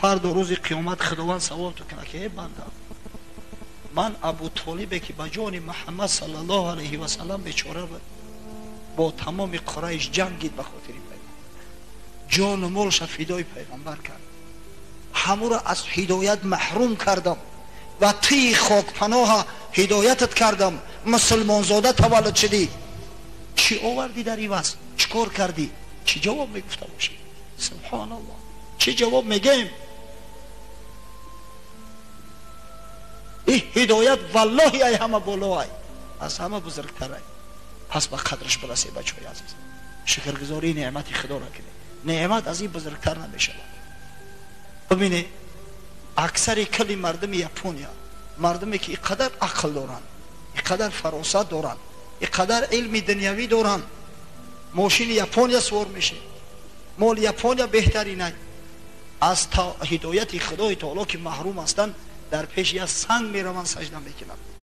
فردا روز قیامت خداوند سوال تو کنه که ای بنده، من ابو طالبه که با جان محمد صلی الله علیه و سلم بیچاره بود، با تمام قریش جنگید به خاطر پیغمبر، جان و مالش فدای پیغمبر کرد، همو را از هدایت محروم کردم و تی خاک پناه هدایتت کردم، مسلمان زاده تولد شدی، چی آوردی در عوض؟ چیکار کردی؟ چی جواب میگفته باشی؟ سبحان الله، چی جواب میگیم؟ این هدایت والله ای همه بالا ای، از همه بزرگتر ای. پس به قدرش برسی بچه های عزیز، شکرگزاری نعمت خدا را کنید، نعمت از این بزرگتر نمیشه. ببینید اکثر کلی مردم یپونیا، مردمی که اینقدر عقل دارن، اینقدر فراست دارن، اینقدر علم دنیوی دارن، ماشین یپونیا سوار میشه، مال یپونیا بهترینه، از هدایت خدای تعالی که محروم هستن در پیش یک سنگ میروند سجده میکنند.